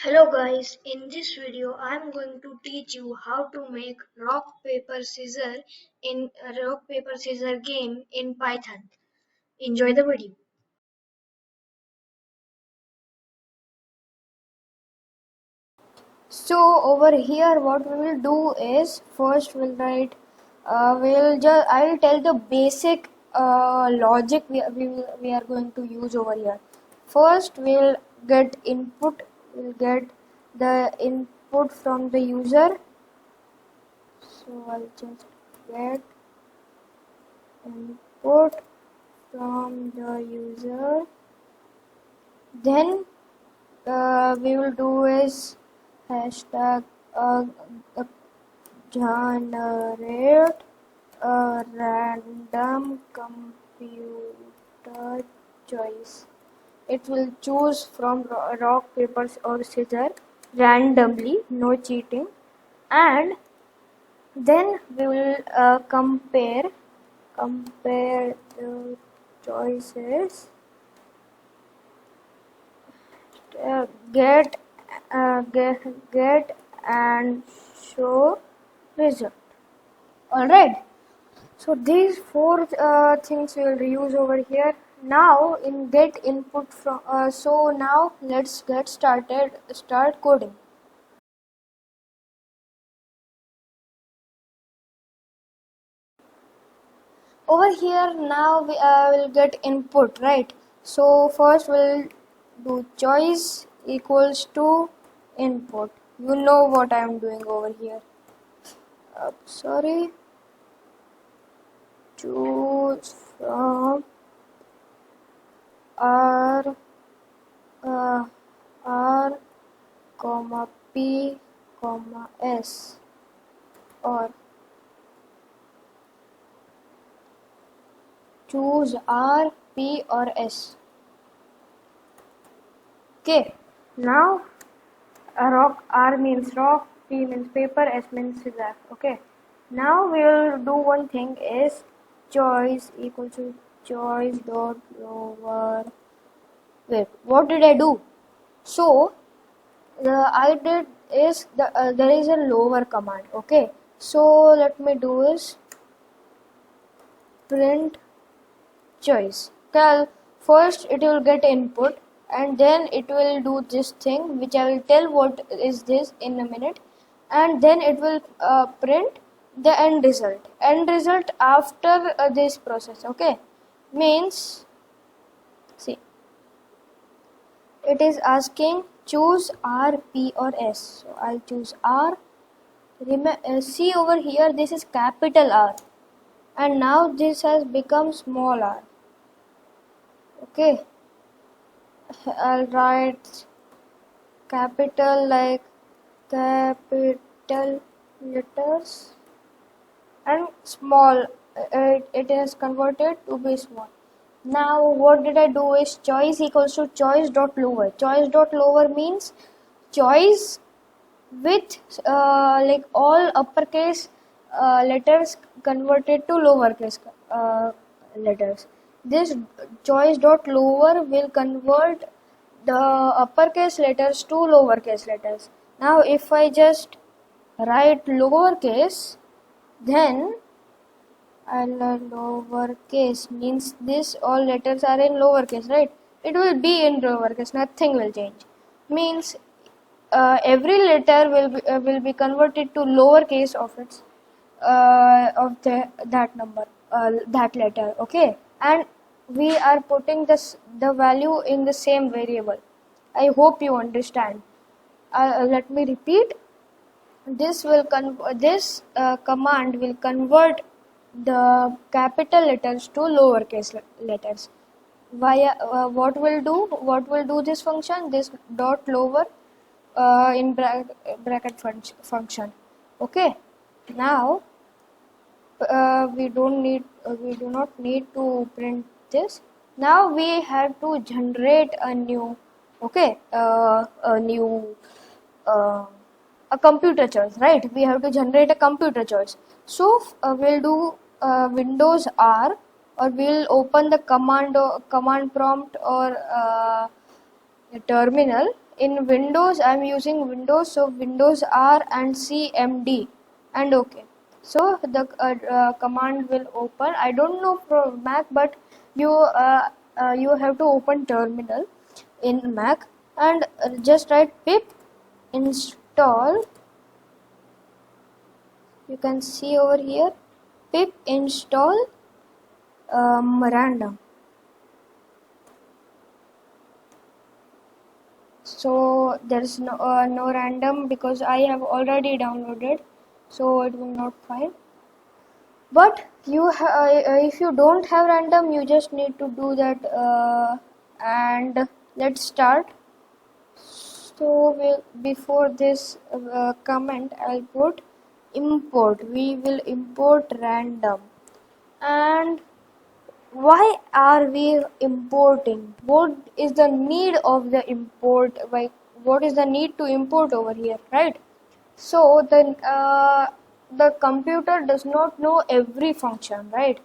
Hello guys, in this video I am going to teach you how to make rock paper scissor in a rock paper scissor game in Python. Enjoy the video. So over here what we will do is first we'll write I'll tell the basic logic we are going to use over here. First we'll get the input from the user. So I'll just get input from the user. Then we will do is hashtag generate a random computer choice. It will choose from rock, paper or scissors randomly, no cheating, and then we will compare the choices. Get and show result. All right. So these four things we will use over here. Now in get input from. So now let's get started. Start coding. Over here now we will get input, right? So first we'll do choice equals to input. You know what I am doing over here. Sorry. Choose from R R comma P comma S or choose R, P or S. Okay, now rock, R means rock, P means paper, S means scissor. Okay, now we will do one thing is choice equal to choice dot lower. Wait, what did I do? So I did is there is a lower command. Okay, so let me do is print choice. Well, first it will get input and then it will do this thing which I will tell what is this in a minute, and then it will print the end result after this process. Okay, means see, it is asking choose R, P or S. So I'll choose R. See over here, this is capital R and now this has become small r. Okay, I'll write capital like capital letters and small, it is converted to be small. Now what did I do is choice equals to choice dot lower. Choice dot lower means choice with like all uppercase letters converted to lowercase letters. This choice dot lower will convert the uppercase letters to lowercase letters. Now if I just write lowercase, then lowercase means this all letters are in lowercase, right? It will be in lowercase, nothing will change. Means every letter will be converted to lowercase of its that number, that letter. Okay, and we are putting the value in the same variable. I hope you understand. Let me repeat. This command will convert the capital letters to lowercase letters. Via what will do this function? This dot lower in bracket function. Okay. Now we do not need to print this. Now we have to generate a new a computer choice, right? We have to generate a computer choice. So we'll do Windows R, or we'll open the command prompt or a terminal, in Windows I'm using Windows, so Windows R and CMD and OK. So the command will open. I don't know for Mac, but you have to open terminal in Mac and just write pip install. You can see over here pip install random. So there is no random because I have already downloaded, so it will not find. But if you don't have random, you just need to do that. And let's start. So before this comment, I'll put import. We will import random. And why are we importing? What is the need of the import? Like, what is the need to import over here, right? So the computer does not know every function, right?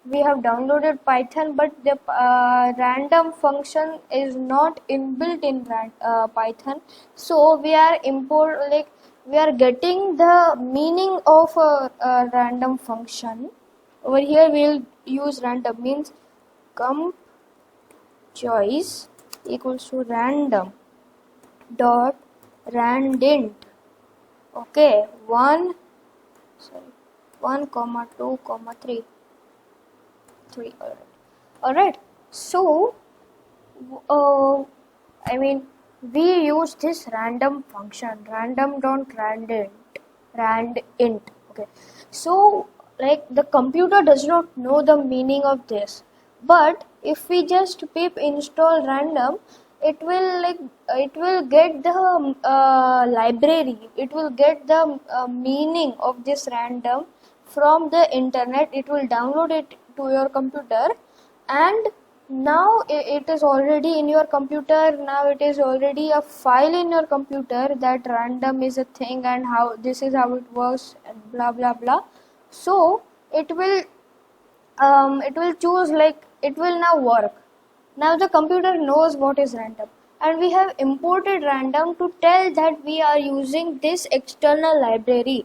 We have downloaded Python, but the random function is not inbuilt in Python. So we are we are getting the meaning of a random function. Over here we'll use random, means comp choice equals to random dot randint. Okay, 1 comma 2 comma 3. All right. So I mean, we use this random function, random dot randint. Okay, so like the computer does not know the meaning of this, but if we just pip install random, it will get the library, it will get the meaning of this random from the internet. It will download it to your computer, and now it is already in your computer. Now it is already a file in your computer that random is a thing and how this is how it works and blah blah blah. So it will choose, like, it will now work. Now the computer knows what is random, and we have imported random to tell that we are using this external library.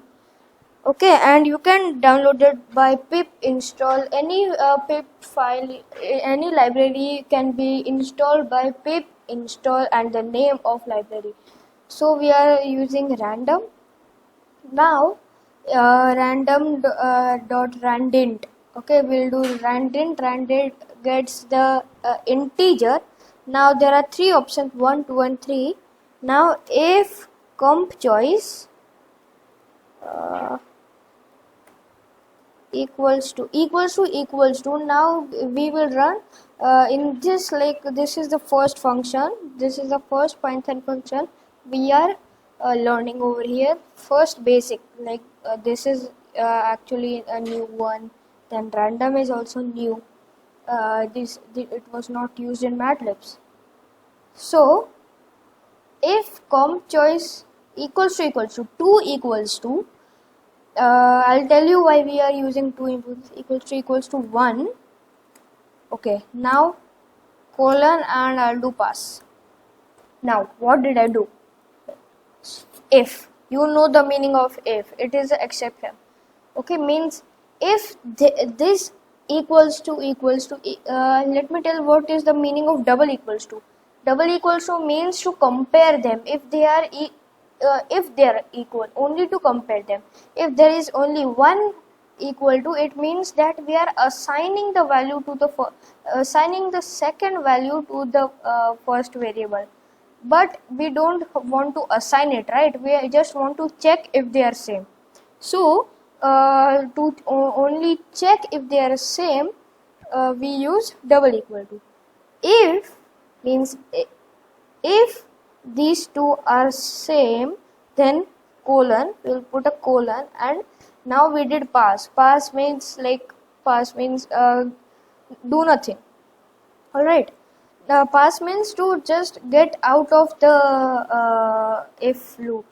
Okay, and you can download it by pip install. Any pip file, any library can be installed by pip install and the name of library. So we are using random. Now random dot randint. Okay, we'll do randint. Randint gets the integer. Now there are three options, 1, 2 and 3. Now if comp choice equals to, now we will run in this, like, this is the first function, this is the first Python function we are learning over here. First basic, like this is actually a new one. Then random is also new. It was not used in MATLAB. So if comp choice equals to 2 equals to, I'll tell you why we are using 2 equals to 1. Okay, now colon, and I'll do pass. Now what did I do? If you know the meaning of if, it is an exception. Okay, means if this equals to let me tell what is the meaning of double equals to. Double equals to means to compare them. If they are equal, only to compare them. If there is only one equal to, it means that we are assigning the value to the assigning the second value to the first variable, but we don't want to assign it, right? We just want to check if they are same. So to only check if they are same, we use double equal to. If means if these two are same, then colon, we'll put a colon, and now we did pass. Pass means do nothing. All right. Now pass means to just get out of the if loop.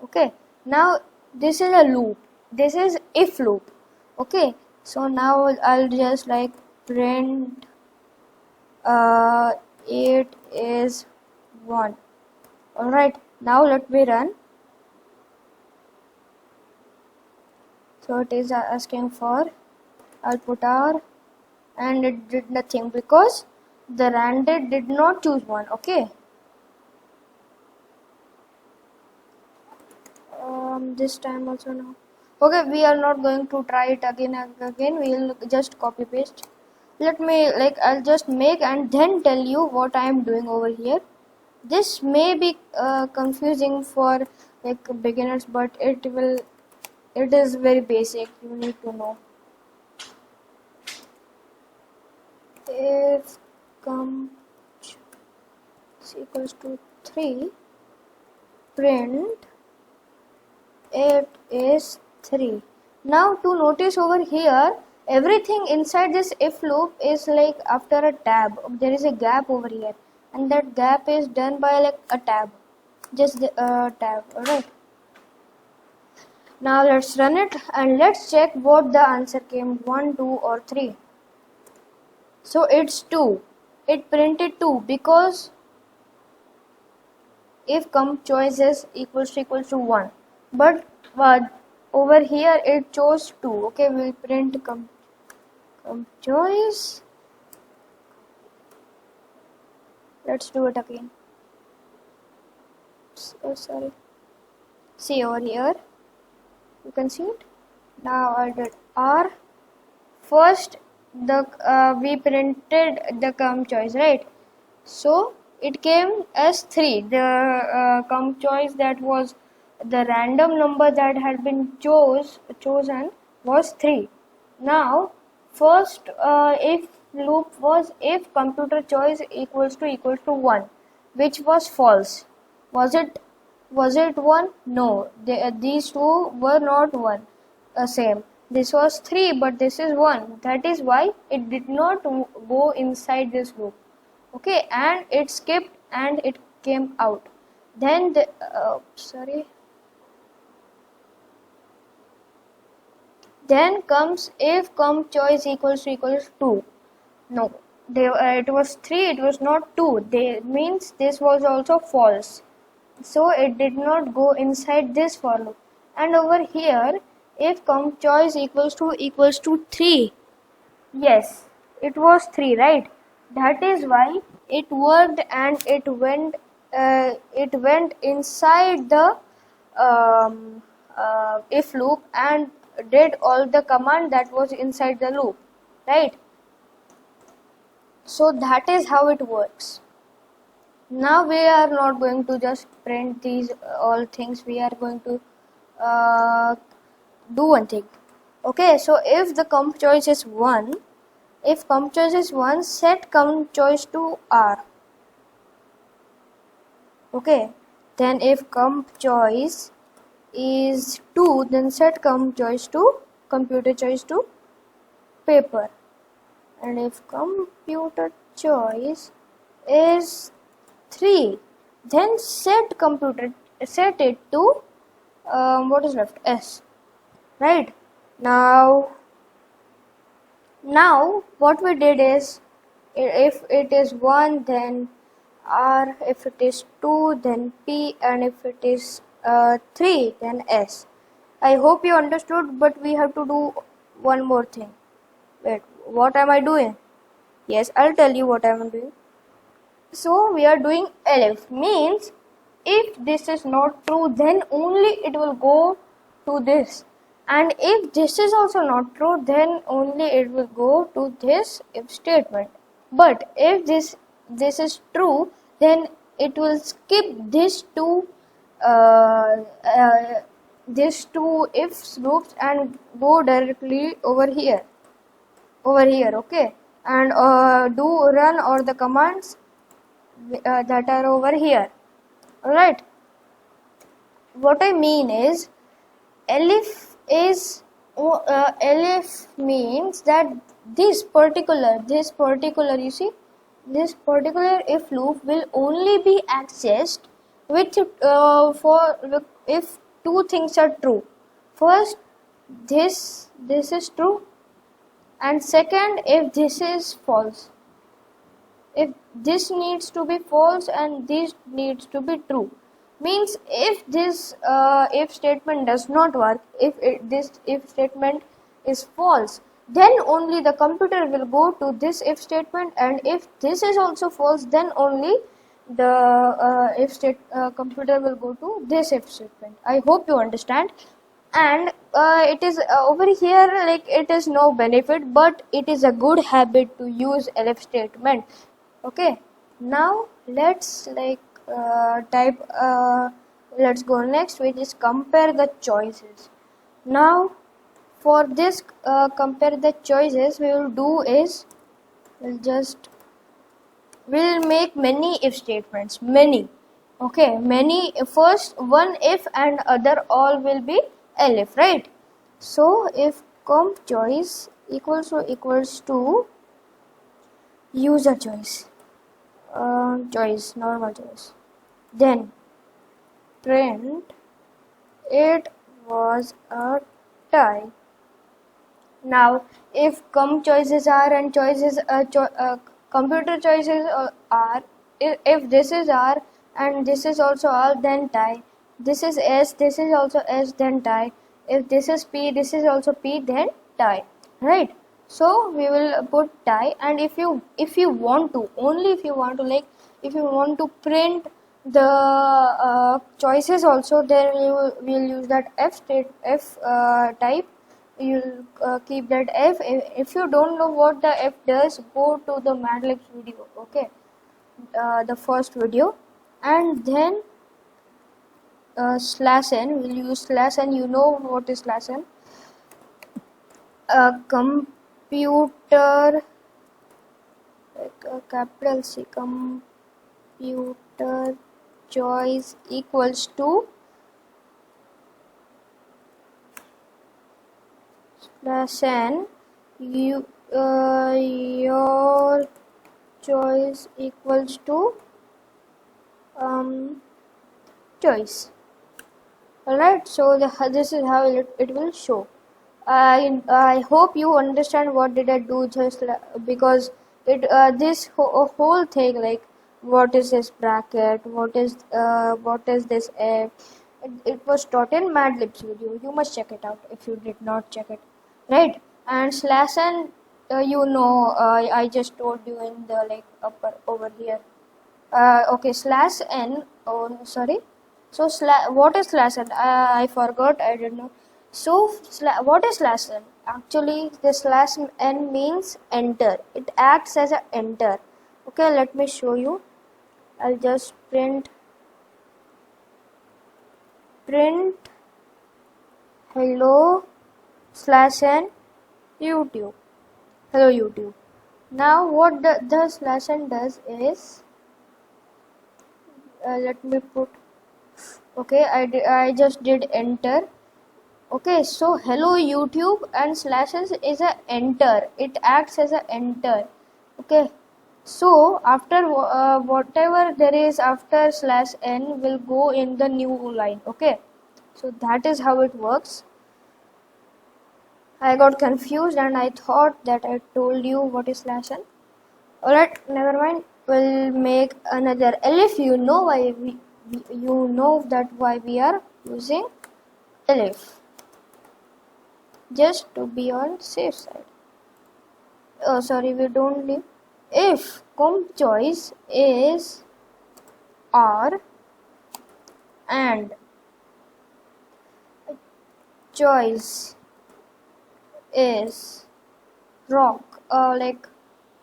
Okay. Now this is a loop. This is if loop. Okay. So now I'll just like print it is 1. Alright, now let me run. So it is asking for, I'll put R, and it did nothing because the random did not choose one. Okay. This time also no. Okay, we are not going to try it again and again. We will just copy paste. Let me I'll just make and then tell you what I am doing over here. This may be confusing for beginners, but it is very basic. You need to know. If com is equals to 3, print it is 3. Now to notice over here, everything inside this if loop is like after a tab. There is a gap over here, and that gap is done by like a tab. Just the tab. Alright. Now let's run it and let's check what the answer came, 1, 2 or 3. So it's 2. It printed 2 because if com choice is equals to 1. But over here it chose 2. Okay, we'll print com choice. Let's do it again. So sorry. See over here. You can see it. Now I did R. First, we printed the com choice, right? So it came as 3. The com choice that was the random number that had been chosen was 3. Now first if loop was if computer choice equals to 1, which was false. Was it 1? No, these two were not one same. This was 3, but this is 1. That is why it did not go inside this loop. Okay, and it skipped and it came out. Then the then comes if com choice equals to 2. No, it was 3. It was not 2. Means this was also false. So it did not go inside this for loop. And over here, if com choice equals to 3, yes, it was 3, right? That is why it worked and it went inside the if loop and did all the command that was inside the loop, right? So that is how it works. Now we are not going to just print these all things. We are going to do one thing. Okay, so if the comp choice is 1, set comp choice to R. Okay, then if comp choice is 2, then set comp choice to computer choice to paper. And if computer choice is 3, then set it to what is left, S, right? Now what we did is, if it is 1 then R, if it is 2 then P, and if it is 3 then S. I hope you understood, but we have to do one more thing. Wait, what am I doing? Yes, I'll tell you what I am doing. So we are doing elif, means if this is not true, then only it will go to this. And if this is also not true, then only it will go to this if statement. But if this is true, then it will skip these two if loops and go directly over here. Okay, and do run all the commands that are over here. Alright, what I mean is, elif means that this particular you see, this particular if loop will only be accessed with if two things are true. First, this is true, and second, if this is false. If this needs to be false and this needs to be true. Means if this if statement does not work, this if statement is false, then only the computer will go to this if statement, and if this is also false, then only the computer will go to this if statement. I hope you understand. And it is over here, like, it is no benefit, but it is a good habit to use elif statement. Okay, now type let's go next, which is compare the choices. Now for this compare the choices, we will do is we'll make many if statements, many. Okay, many. First one if and other all will be elif, right? So if comp choice equals to user choice, normal choice, then print it was a tie. Now if choices are and choices computer choices are, if this is R and this is also R, then tie. This is S, this is also S, then tie. If this is P, this is also P, then tie, right? So we will put tie. And if you want to, only if you want to, like, if you want to print the choices also, then we'll use that F type. You'll keep that F. If you don't know what the F does, go to the Madlib's video, okay, the first video, and then /n. We'll use /n. You know what is /n? Computer, like capital C, computer choice equals to /n. Your choice equals to choice. Alright, so this is how it will show. I hope you understand what did I do, just because it this whole thing, like what is this bracket, what is this F, it was taught in Madlib's video. You must check it out if you did not check it, right? And /n, I just told you in the, like, upper over here. Okay, /n. Oh, sorry. So what is /n? I forgot. I didn't know. So what is /n? Actually, this /n means enter. It acts as an enter. Okay, let me show you. I'll just print hello /n YouTube. Hello YouTube. Now what the /n does is, let me put, okay, I just did enter. Okay, so hello YouTube and /n is a enter. It acts as a enter. Okay, so after whatever there is after /n will go in the new line. Okay, so that is how it works. I got confused and I thought that I told you what is /n. Alright, never mind. We'll make another elif. You know why why we are using elif, just to be on safe side. Oh, sorry, we don't need. If comp choice is R and choice is rock, like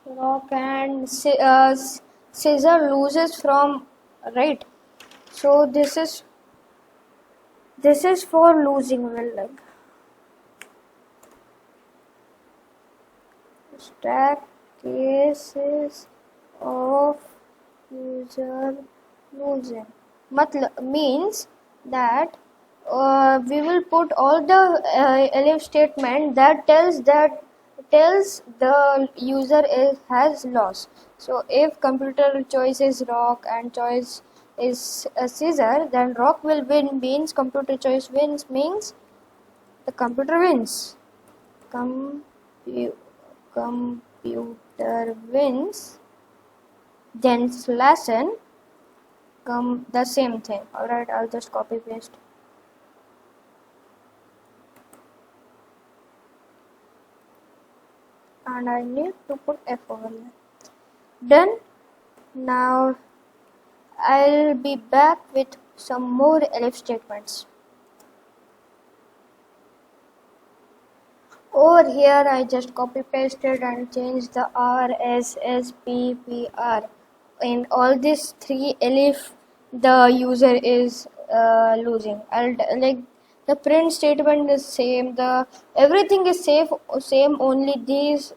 rock and scissor loses from, right? So this is for losing, well, like stack cases of user losing. Means that we will put all the elif statement that tells the user has lost. So if computer choice is rock and choice is a scissor, then rock will win, means computer choice wins, means the computer wins. Computer wins. Then /n come the same thing. Alright, I'll just copy paste. And I need to put F over here. Done. Now I'll be back with some more elif statements. Over here I just copy pasted and changed the R, S, S, P, P, R. In all these three elif the user is losing. Like the print statement is same, the everything is same, only this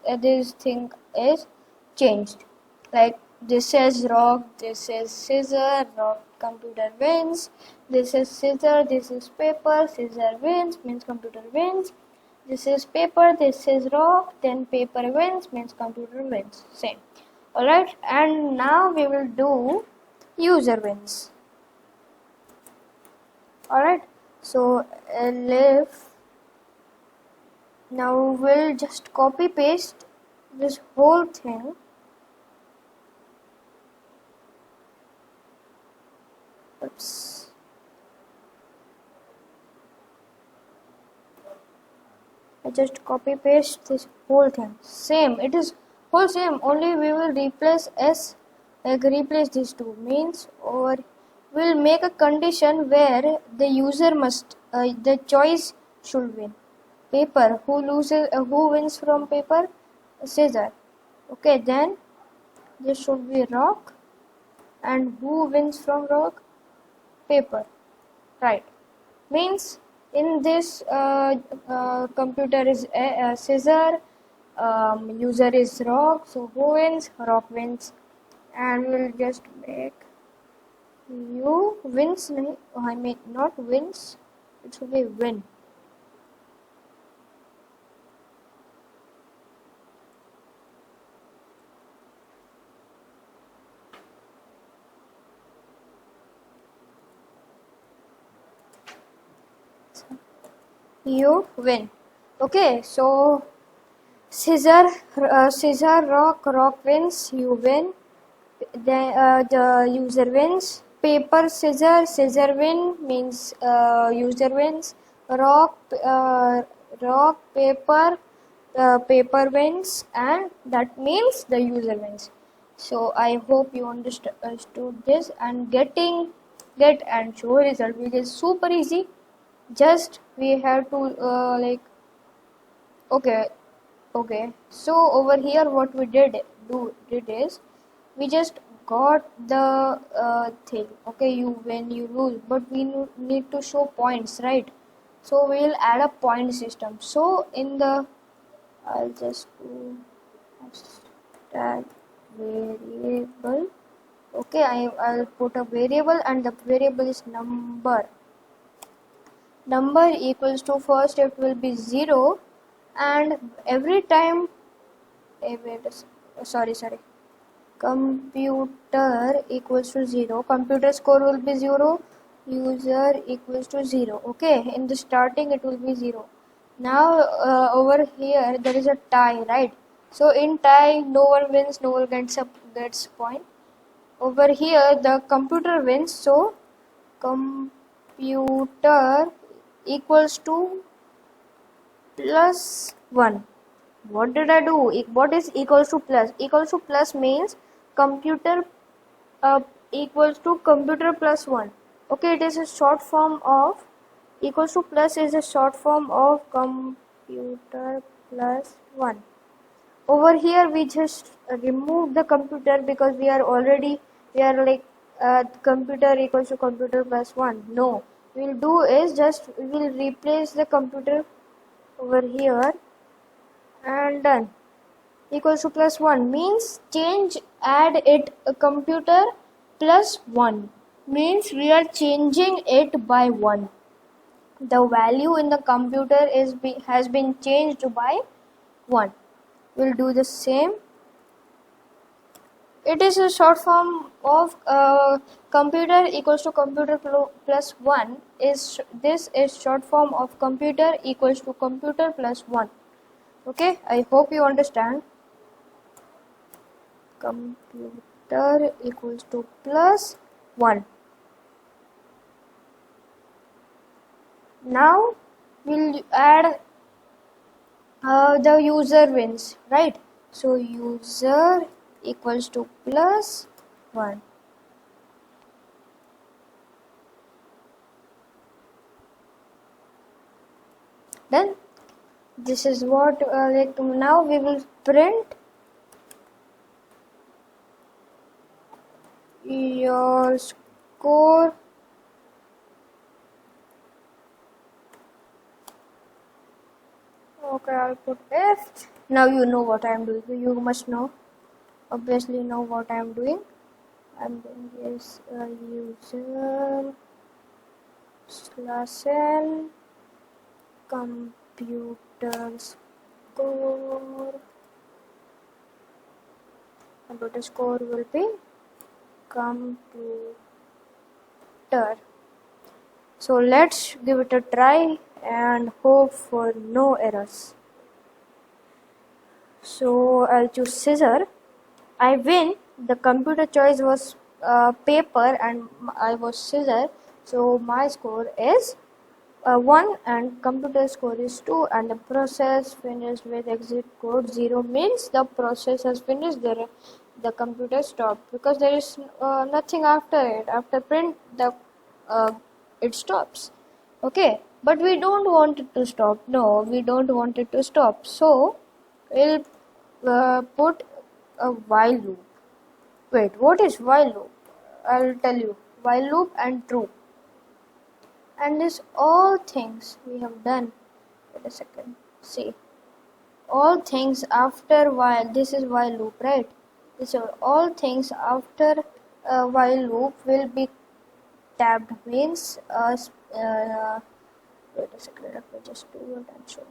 thing is changed. Like this says rock, this says scissor, rock computer wins. This is scissor, this is paper, scissor wins means computer wins. This is paper, this is rock, then paper wins means computer wins. Same. Alright, and now we will do user wins. Alright, so elif. Now we'll just copy paste this whole thing. Oops. I just copy paste this whole thing. Same, it is whole same, only we will replace S, like replace these two means, or we'll make a condition where the user must, the choice should win. Paper, who wins from paper? Scissor. Okay, then this should be rock, and who wins from rock? Paper. Right. Means in this computer is scissor, user is rock, so who wins? Rock wins. And we'll just make you wins, I mean not wins, it should be win. You win. Okay, so scissor, rock wins, you win. Then the user wins. Paper, scissor win means user wins. Rock, paper, paper wins, and that means the user wins. So I hope you understood this, and get and show result, which is super easy. Just we have to okay, so over here what we did is we just got the thing. Okay, you win, you lose, but we need to show points, right? So we will add a point system. So in the I'll just do tag variable. Okay, I'll put a variable, and the variable is number. Number equals to, first it will be 0, and every time sorry, computer equals to 0, computer score will be 0, user equals to 0. Okay, in the starting it will be 0. Now over here there is a tie, right? So in tie no one wins, no one gets point. Over here the computer wins, so computer equals to plus 1. What did I do? What is equals to plus? Equals to plus means computer equals to computer plus 1. Okay, it is a short form of equals to plus is a short form of computer plus 1. Over here we just remove the computer because we are like computer equals to computer plus 1. No, we'll do is just we will replace the computer over here, and done. Equals to plus 1 means add it a computer plus 1 means we are changing it by 1. The value in the computer has been changed by 1. We'll do the same. It is a short form of computer equals to computer plus 1. This is short form of computer equals to computer plus 1. Okay, I hope you understand. Computer equals to plus 1. Now we'll add the user wins, right? So user equals to plus 1. Then this is what like now we will print your score okay. I'll put F. Now you know what I'm doing. You must know, obviously know what I'm doing. I'm doing this user /n computer score. Computer score will be computer. So let's give it a try and hope for no errors. So I'll choose scissor. I win. The computer choice was paper and I was scissor. So my score is 1 and computer score is 2 and the process finished with exit code 0 means the process has finished. The computer stopped because there is nothing after it. After print uh, it stops. Okay, but we don't want it to stop. No, we don't want it to stop. So we'll put a while loop. Wait, what is while loop? I'll tell you. While loop and true. And this all things we have done. Wait a second. See. All things after while. This is while loop, right? This are all things after while loop will be tabbed. Means wait a second. Let me just do it and show.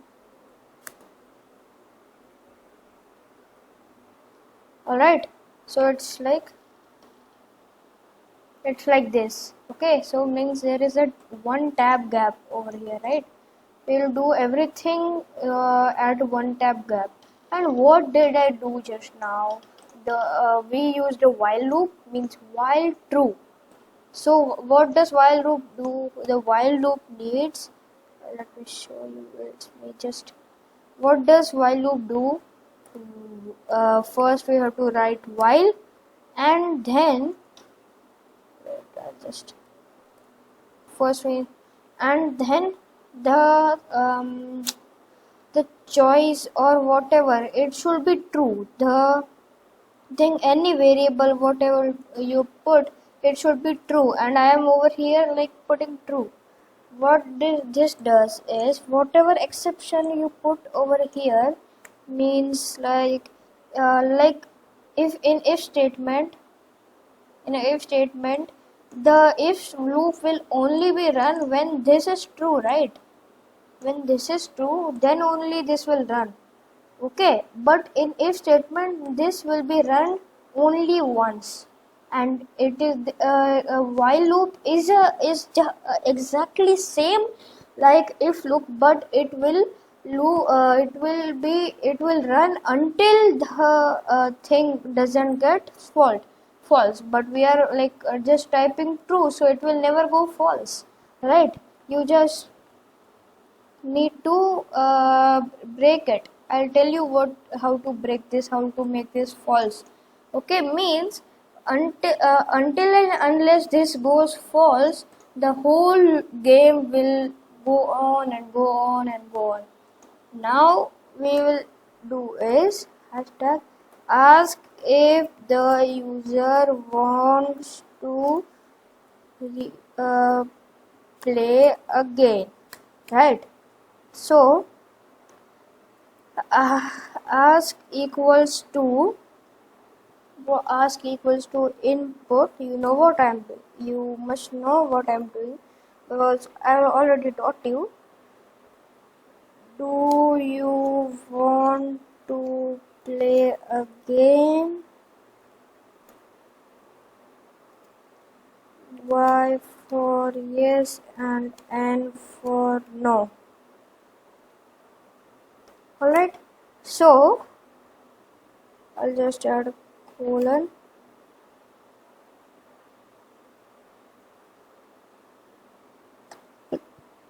Alright, so it's like this. Okay, so means there is a one tab gap over here, right? We'll do everything at one tab gap. And what did I do just now? We used a while loop, means while true. So what does while loop do? The while loop needs, let me show you. Let me just, what does while loop do? First we have to write while and then just first we and then the choice or whatever it should be true. The thing any variable whatever you put it should be true and I am over here like putting true. What this does is whatever exception you put over here means like if in if statement in a if statement the if loop will only be run when this is true, right? When this is true then only this will run. Okay, but in if statement this will be run only once and it is a while loop is exactly same like if loop but it will it will run until the thing doesn't get false, but we are like just typing true so it will never go false, right? You just need to break it. I'll tell you how to break this, how to make this false. Okay, means until and unless this goes false the whole game will go on and go on and go on. Now we will do is hashtag ask if the user wants to play again, right? So ask equals to input. You know what I'm doing. You must know what I'm doing because I already taught you. Do you want to play a game? Y for yes and N for no. Alright, so I'll just add a colon.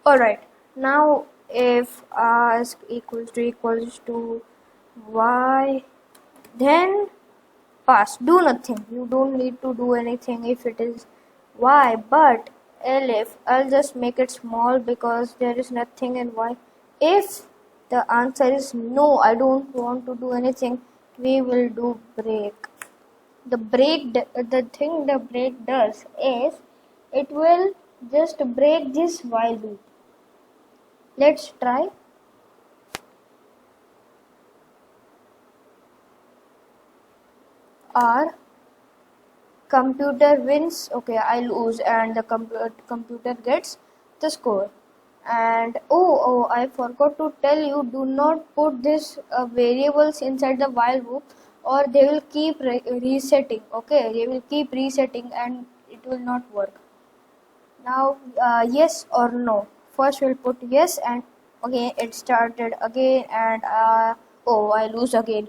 Alright, Now if ask equals to y, then pass. Do nothing. You don't need to do anything if it is y. But if I'll just make it small because there is nothing in y. If the answer is no, I don't want to do anything, we will do break. The thing the break does is it will just break this while loop. Let's try. R computer wins, okay, I lose, and the computer gets the score. And I forgot to tell you, do not put this variables inside the while loop, or they will keep resetting. Okay, they will keep resetting and it will not work. Now yes or no. First we'll put yes, and okay, it started again, and I lose again.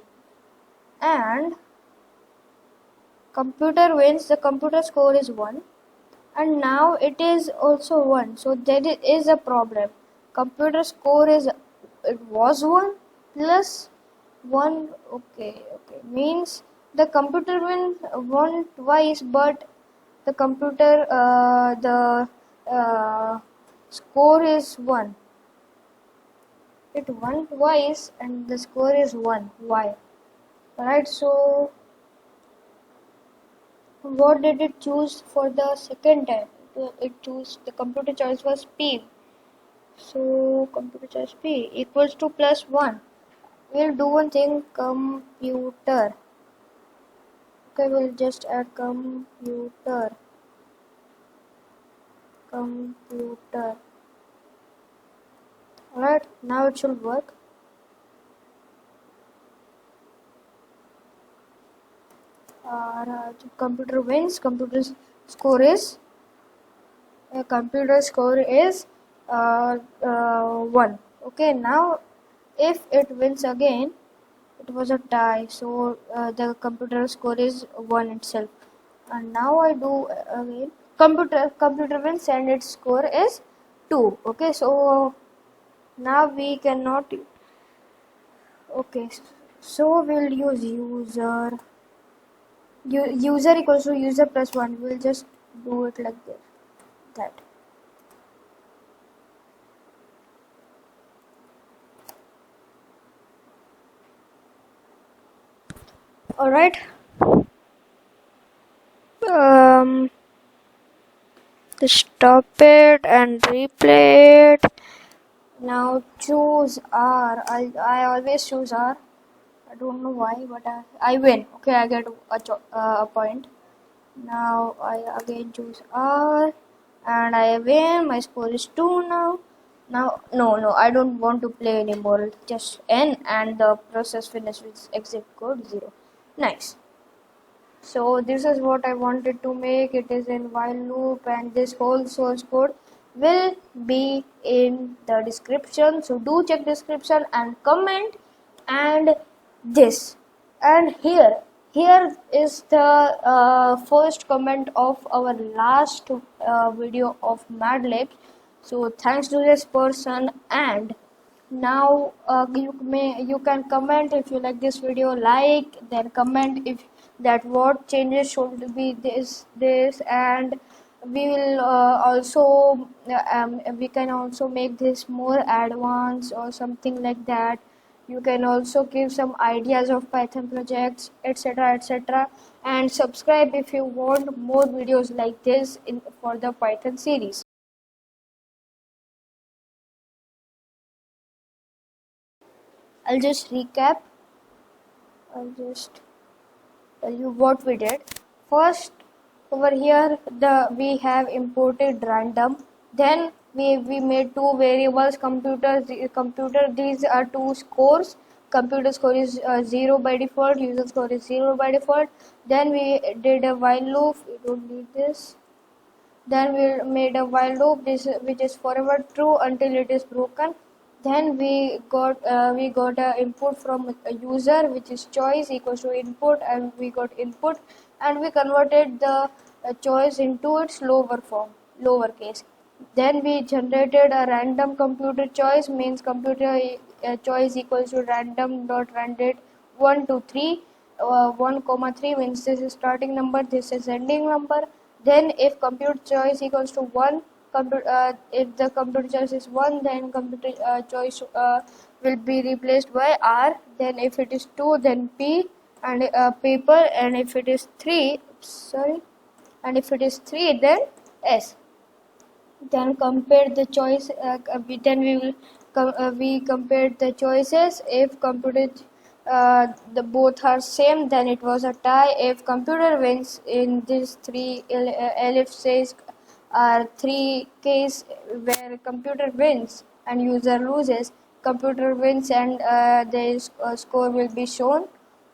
And computer wins, the computer score is 1, and now it is also 1, so there is a problem. Computer score is, it was 1 plus 1, okay, means the computer won twice, but the computer the score is 1. It won twice and the score is 1. Why? Alright, so what did it choose for the second time? It chose, the computer choice was P. So computer choice P equals to plus 1. We'll do one thing, computer. Okay, we'll just add computer. Alright, now it should work. Computer wins, computer's score is, computer score is 1. Okay, now if it wins again, it was a tie, so the computer score is 1 itself. And now I do again, computer wins and its score is 2. Okay, so now we cannot, okay, so we'll use user equals to user plus 1. We'll just do it like this, that. Alright, just stop it and replay it. Now choose R. I always choose R. I don't know why, but I win. Okay, I get a point. Now I again choose R and I win. My score is 2 now. Now no, I don't want to play anymore. Just N and the process finish with exit code 0. Nice. So this is what I wanted to make. It is in while loop, and this whole source code will be in the description. So do check description and comment. And this, and here is the first comment of our last video of Mad Libs. So thanks to this person. And now you can comment if you like this video, like, then comment if that what changes should be this, and we will we can also make this more advanced or something like that. You can also give some ideas of Python projects, etc. And subscribe if you want more videos like this for the Python series. I'll just recap. I'll just tell you what we did. First, over here we have imported random. Then we made two variables, computer. These are two scores. Computer score is 0 by default. User score is 0 by default. Then we did a while loop. We don't need this. Then we made a while loop, which is forever true until it is broken. Then we got a input from a user, which is choice equals to input, and we got input, and we converted the choice into its lower form, lowercase. Then we generated a random computer choice, means computer choice equals to random dot random 1 to 3. 1 comma 3 means this is starting number, this is ending number. Then if computer choice equals to 1, if the computer choice is 1, then computer choice will be replaced by R. Then if it is 2, then P and paper. And if it is 3, and if it is 3, then S. Then compare the choice. Then we will we compared the choices. If computer the both are same, then it was a tie. If computer wins in these three ellipses are three case where computer wins and user loses, computer wins and the score will be shown.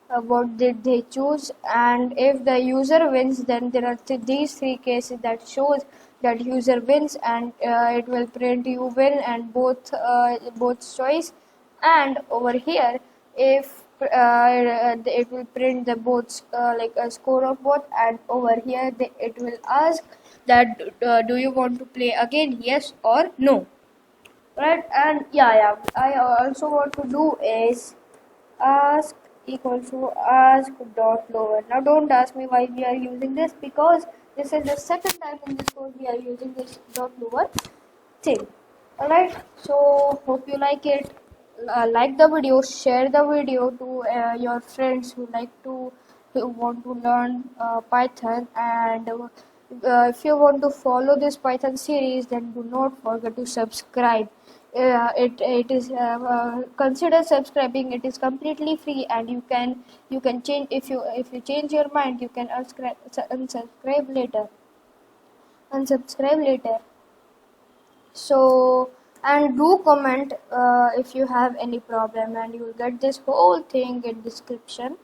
What did they choose? And if the user wins, then there are these three cases that shows that user wins, and it will print you win and both choice. And over here, if it will print the both like a score of both, and over here it will ask that do you want to play again, yes or no, right? And yeah, I also want to do is ask equals to ask dot lower. Now don't ask me why we are using this, because this is the second time in this course we are using this dot lower thing. Alright, so hope you like it. Like the video, share the video to your friends who want to learn Python. And if you want to follow this Python series, then do not forget to subscribe. It is consider subscribing. It is completely free, and you can change if you change your mind. You can unsubscribe later. Unsubscribe later. So, and do comment if you have any problem, and you will get this whole thing in description.